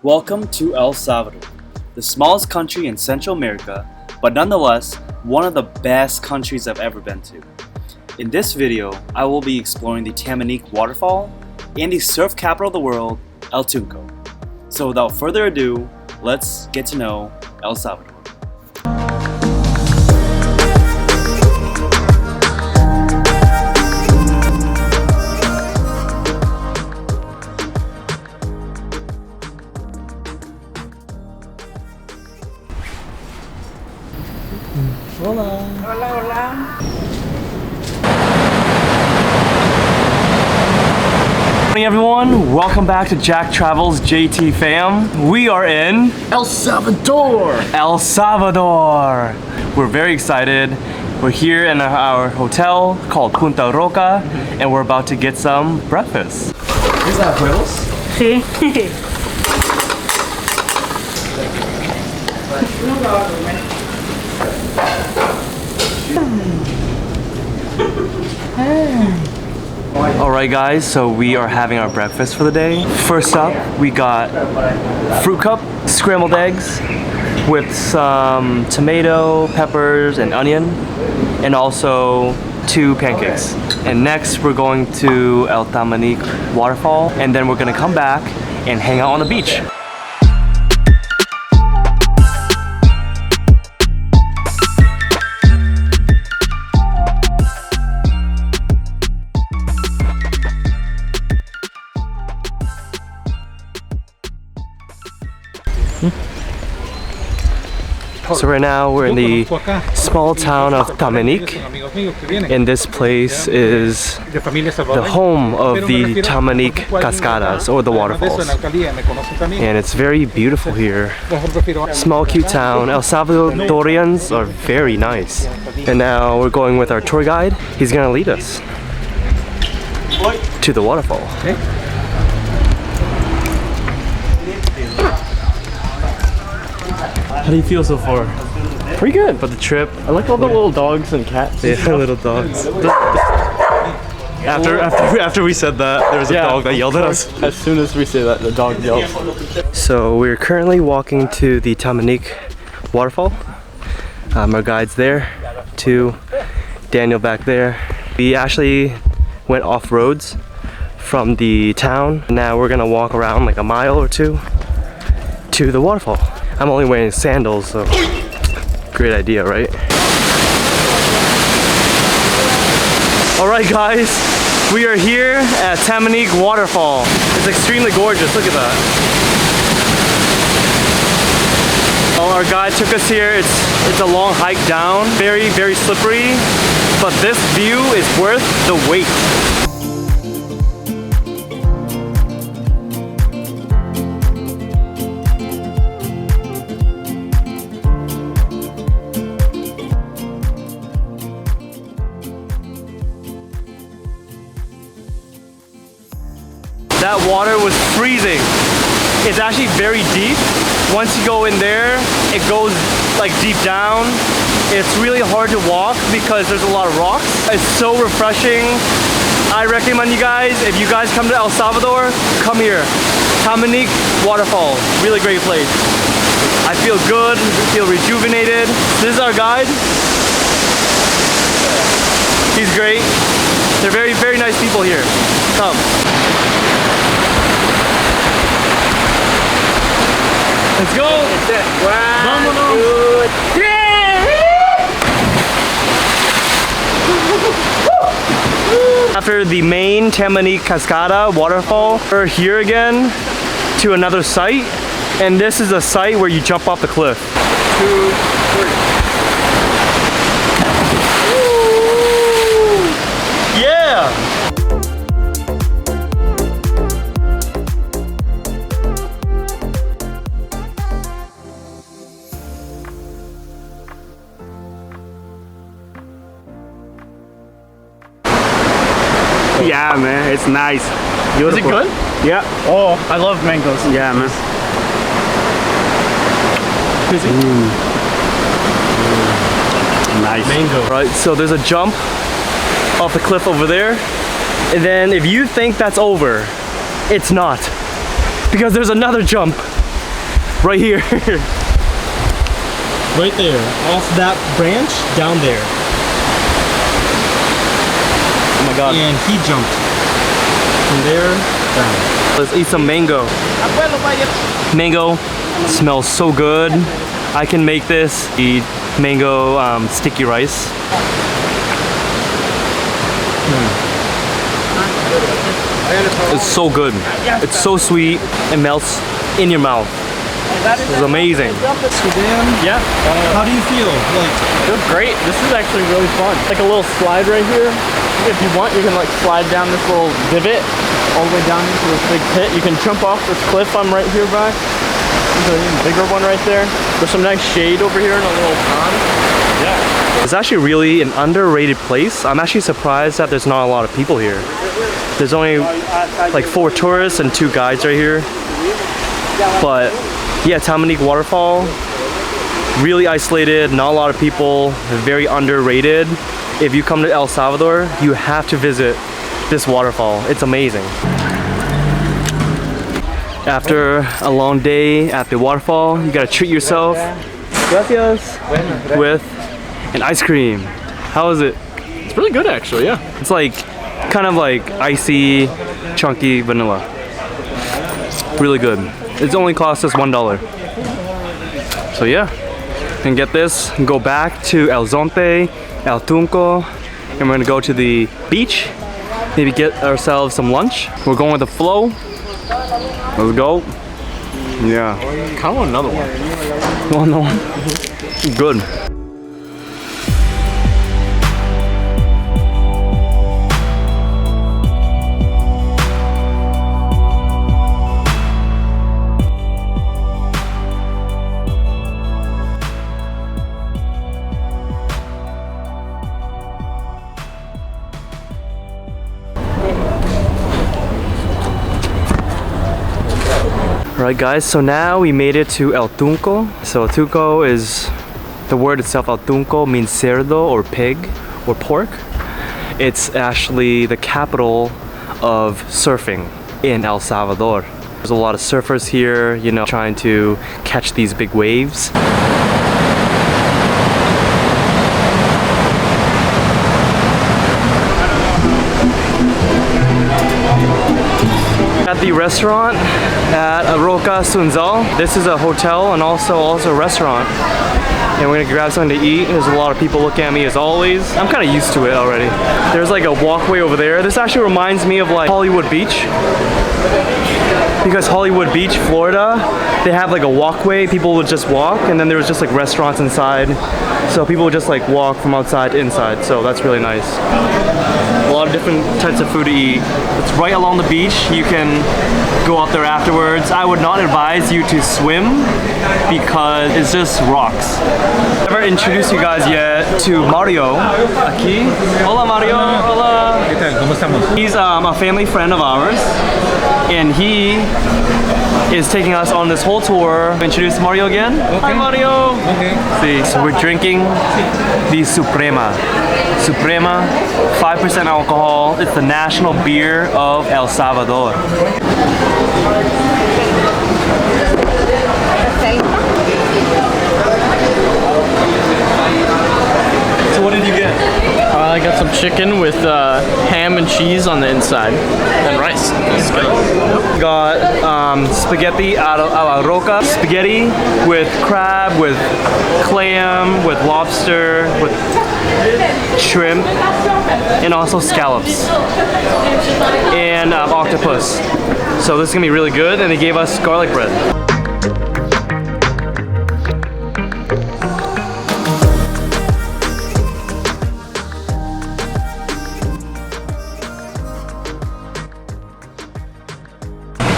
Welcome to El Salvador, the smallest country in Central America, but nonetheless, one of the best countries I've ever been to. In this video, I will be exploring the Tamanique Waterfall and the surf capital of the world, El Tunco. So without further ado, let's get to know El Salvador. Hola. Hola, hola. Morning everyone, welcome back to Jack Travels JT fam. We are in El Salvador. El Salvador. We're very excited. We're here in our hotel called Punta Roca and we're about to get some breakfast. Is that huevos? Sí. Alright guys, so we are having our breakfast for the day. First up, we got fruit cup, scrambled eggs with some tomato, peppers, and onion, and also 2 pancakes. And next we're going to El Tamanique Waterfall, and then we're gonna come back and hang out on the beach. So right now we're in the small town of Tamanique, and this place is the home of the Tamanique Cascadas, or the waterfalls. And it's very beautiful here. Small cute town. El Salvadorians are very nice. And now we're going with our tour guide. He's gonna lead us to the waterfall. How do you feel so far? Pretty good. But the trip? I like all the little dogs and cats. Yeah, little dogs. After we said that, there was a dog that yelled at us. As soon as we say that, the dog yells. So we're currently walking to the Tamanique Waterfall. Our guide's there, to Daniel back there. We actually went off roads from the town. Now we're gonna walk around like a mile or two to the waterfall. I'm only wearing sandals, so great idea, right? Alright guys, we are here at Tamanique Waterfall. It's extremely gorgeous, look at that. Well, our guide took us here. It's a long hike down, very slippery, but this view is worth the wait. That water was freezing. It's actually very deep. Once you go in there, it goes like deep down. It's really hard to walk because there's a lot of rocks. It's so refreshing. I recommend you guys, if you guys come to El Salvador, come here. Tamanique Waterfall, really great place. I feel good, feel rejuvenated. This is our guide. He's great. They're very nice people here. Come. Let's go! One, two, three! After the main Tamanique Cascada waterfall, we're here again to another site, and this is a site where you jump off the cliff. 2, 3. Yeah! Yeah, man, it's nice. Beautiful. Is it good? Yeah. Oh, I love mangoes. Yeah, man. Nice. Mango. Right, so there's a jump off the cliff over there, and then if you think that's over, it's not, because there's another jump Right here. Right there, off that branch, down there. Oh my god. And he jumped. From there, down. Let's eat some mango. Mango smells so good. I can make this. Eat mango sticky rice. It's so good. It's so sweet. It melts in your mouth. It's amazing. Yeah. How do you feel? Like, Feels great. This is actually really fun. Like a little slide right here. If you want, you can like slide down this little divot all the way down into this big pit. You can jump off this cliff I'm right here by. There's an even bigger one right there. There's some nice shade over here in a little pond. Yeah. It's actually really an underrated place. I'm actually surprised that there's not a lot of people here. There's only like 4 tourists and 2 guides right here. But yeah, Tamanique Waterfall, really isolated, not a lot of people, very underrated. If you come to El Salvador, you have to visit this waterfall. It's amazing. After a long day at the waterfall, you gotta treat yourself. Gracias. With an ice cream. How is it? It's really good actually, yeah. It's like, kind of like icy, chunky vanilla. Really good. It's only cost us $1. So yeah, and get this, and go back to El Zonte, El Tunco, and we're gonna go to the beach, maybe get ourselves some lunch. We're going with the flow. Let's go. Yeah. Kind of want another one. Well, no. Good. Alright guys, so now we made it to El Tunco. So El Tunco is, the word itself, El Tunco, means cerdo or pig or pork. It's actually the capital of surfing in El Salvador. There's a lot of surfers here, you know, trying to catch these big waves. At the restaurant at Roca, Sunzal. This is a hotel and also a restaurant. And we're gonna grab something to eat. There's a lot of people looking at me as always. I'm kind of used to it already. There's like a walkway over there. This actually reminds me of like Hollywood Beach. Because Hollywood Beach, Florida, they have like a walkway. People would just walk, and then there was just like restaurants inside. So people would just like walk from outside to inside. So that's really nice. A lot of different types of food to eat. It's right along the beach. You can go out there afterwards. I would not advise you to swim because it's just rocks. I've never introduced you guys yet to Mario. Aquí. Hola Mario. Hola. ¿qué tal? ¿Cómo estamos? He's a family friend of ours, and he is taking us on this whole tour. Introduce Mario again. Okay. Hi Mario. Okay. See, so we're drinking the Suprema. Suprema, 5% alcohol. It's the national beer of El Salvador. So what did you get? I got some chicken with ham and cheese on the inside and rice. Got spaghetti a la Roca. Spaghetti with crab, with clam, with lobster, with shrimp, and also scallops. And octopus. So this is gonna be really good, and they gave us garlic bread.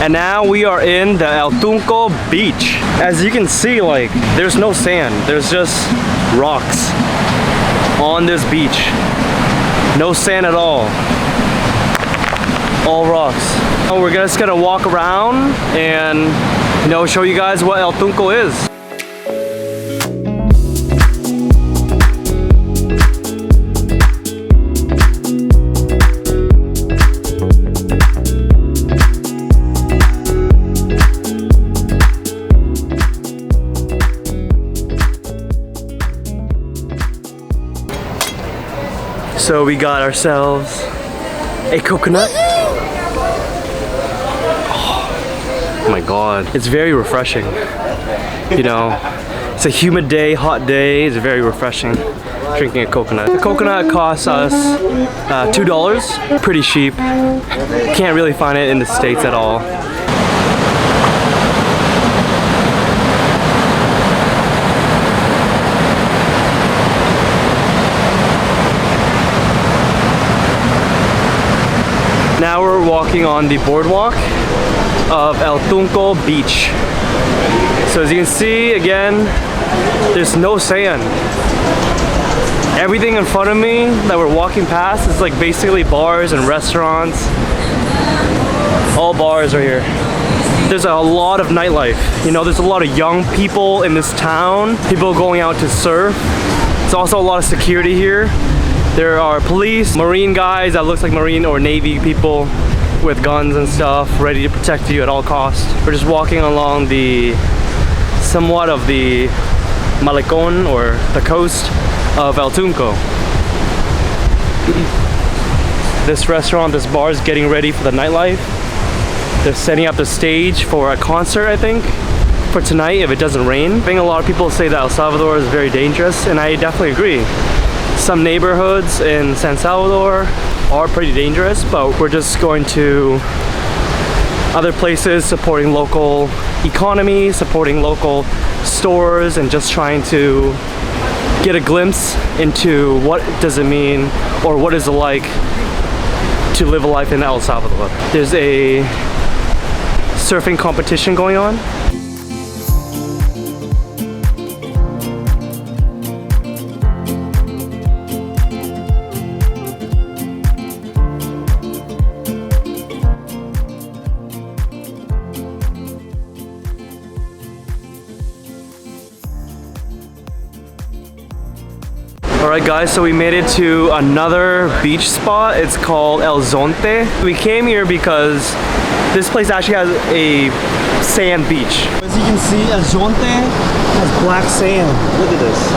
And now we are in the El Tunco beach. As you can see, like, there's no sand. There's just rocks on this beach. No sand at all. All rocks. So we're just gonna walk around and, you know, show you guys what El Tunco is. So we got ourselves a coconut. Oh my god, it's very refreshing. You know, it's a humid day, hot day, it's very refreshing drinking a coconut. The coconut costs us $2, pretty cheap. Can't really find it in the States at all. Now we're walking on the boardwalk of Tunco Beach. So as you can see, again, there's no sand. Everything in front of me that we're walking past is like basically bars and restaurants. All bars are here. There's a lot of nightlife. You know, there's a lot of young people in this town, people going out to surf. There's also a lot of security here. There are police, marine guys that looks like marine or navy people with guns and stuff, ready to protect you at all costs. We're just walking along the somewhat of the Malecon, or the coast of El Tunco. This restaurant, this bar is getting ready for the nightlife. They're setting up the stage for a concert, I think, for tonight if it doesn't rain. I think a lot of people say that El Salvador is very dangerous, and I definitely agree. Some neighborhoods in San Salvador are pretty dangerous, but we're just going to other places supporting local economy, supporting local stores, and just trying to get a glimpse into what does it mean or what is it like to live a life in El Salvador. There's a surfing competition going on. Alright guys, so we made it to another beach spot. It's called El Zonte. We came here because this place actually has a sand beach. As you can see, El Zonte has black sand. Look at this.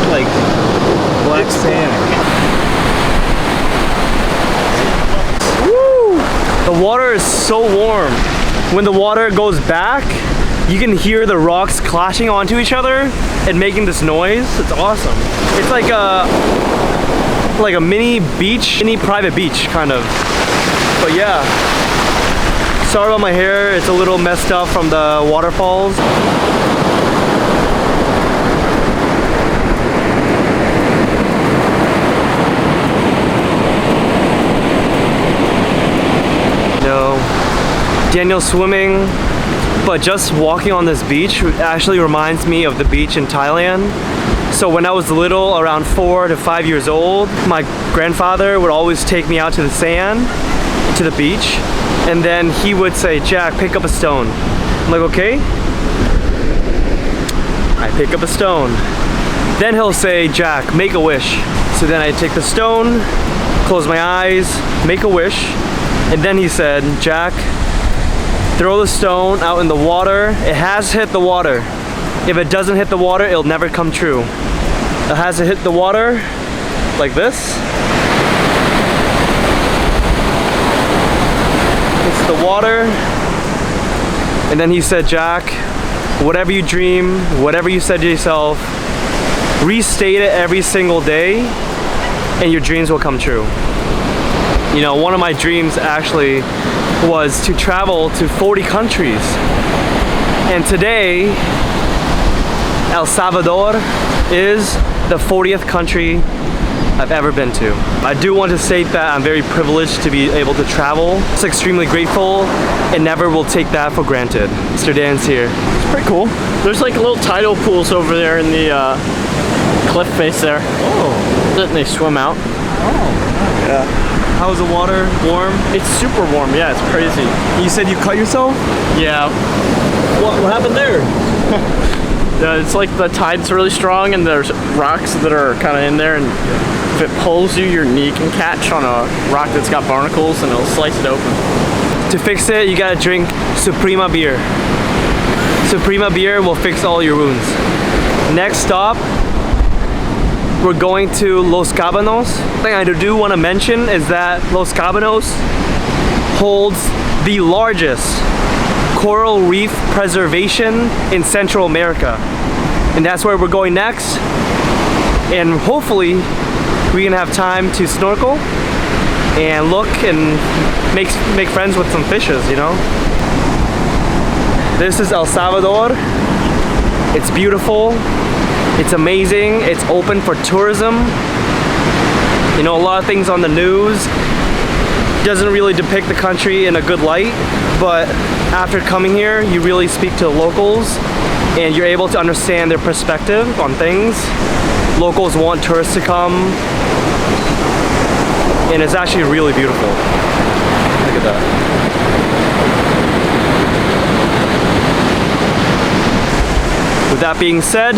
Like, black sand. Woo! The water is so warm. When the water goes back, you can hear the rocks clashing onto each other and making this noise. It's awesome. It's like a mini beach, mini private beach kind of. But yeah, sorry about my hair. It's a little messed up from the waterfalls. No, Daniel's swimming. But just walking on this beach actually reminds me of the beach in Thailand. So when I was little, around 4 to 5 years old, my grandfather would always take me out to the sand, to the beach, and then he would say, "Jack, pick up a stone." I'm like, okay. I pick up a stone. Then he'll say, "Jack, make a wish." So then I take the stone, close my eyes, make a wish, and then he said, "Jack, throw the stone out in the water. It has hit the water. If it doesn't hit the water, it'll never come true. It has to hit the water like this. It's the water." And then he said, "Jack, whatever you dream, whatever you said to yourself, restate it every single day and your dreams will come true." You know, one of my dreams actually was to travel to 40 countries. And today, El Salvador is the 40th country I've ever been to. I do want to state that I'm very privileged to be able to travel. It's extremely grateful and never will take that for granted. Mr. Dan's here. It's pretty cool. There's like little tidal pools over there in the cliff face there. Oh. And they swim out. Oh. Yeah. How's the water? Warm? It's super warm. Yeah, it's crazy. You said you cut yourself? Yeah. What happened there? It's like the tide's really strong and there's rocks that are kind of in there, and if it pulls you, your knee can catch on a rock that's got barnacles and it'll slice it open. To fix it, you gotta drink Suprema beer. Suprema beer will fix all your wounds. Next stop, we're going to Los Cabanos. Thing I do want to mention is that Los Cabanos holds the largest coral reef preservation in Central America. And that's where we're going next. And hopefully we can have time to snorkel and look and make friends with some fishes, you know? This is El Salvador. It's beautiful. It's amazing. It's open for tourism. You know, a lot of things on the news doesn't really depict the country in a good light, but after coming here, you really speak to the locals and you're able to understand their perspective on things. Locals want tourists to come, and it's actually really beautiful. Look at that. With that being said,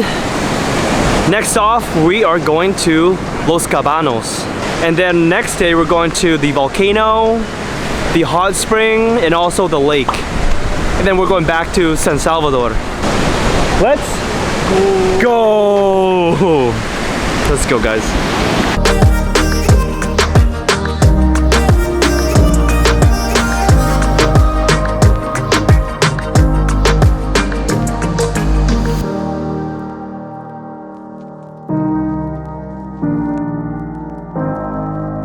next off we are going to Los Cabanos. And then next day we're going to the volcano, the hot spring, and also the lake. And then we're going back to San Salvador. Let's go! Let's go, guys.